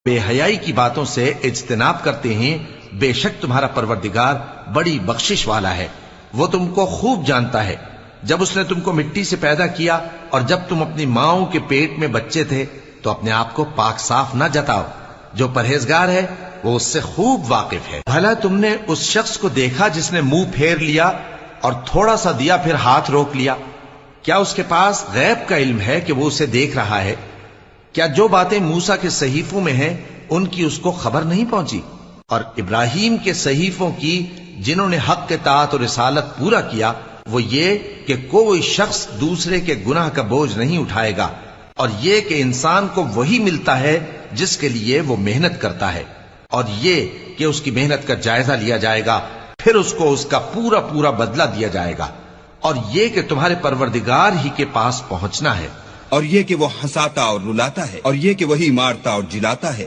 بے حیائی کی باتوں سے اجتناب کرتے ہیں، بے شک تمہارا پروردگار بڑی بخشش والا ہے، وہ تم کو خوب جانتا ہے۔ جب اس نے تم کو مٹی سے پیدا کیا اور جب تم اپنی ماؤں کے پیٹ میں بچے تھے تو اپنے آپ کو پاک صاف نہ جتاؤ، جو پرہیزگار ہے وہ اس سے خوب واقف ہے۔ بھلا تم نے اس شخص کو دیکھا جس نے منہ پھیر لیا اور تھوڑا سا دیا پھر ہاتھ روک لیا؟ کیا اس کے پاس غیب کا علم ہے کہ وہ اسے دیکھ رہا ہے؟ کیا جو باتیں موسیٰ کے صحیفوں میں ہیں ان کی اس کو خبر نہیں پہنچی؟ اور ابراہیم کے صحیفوں کی جنہوں نے حق اطاعت اور رسالت پورا کیا، وہ یہ کہ کوئی شخص دوسرے کے گناہ کا بوجھ نہیں اٹھائے گا، اور یہ کہ انسان کو وہی ملتا ہے جس کے لیے وہ محنت کرتا ہے، اور یہ کہ اس کی محنت کا جائزہ لیا جائے گا، پھر اس کو اس کا پورا پورا بدلہ دیا جائے گا، اور یہ کہ تمہارے پروردگار ہی کے پاس پہنچنا ہے۔ اور یہ کہ وہ ہنساتا اور رلاتا ہے، اور یہ کہ وہی مارتا اور جلاتا ہے۔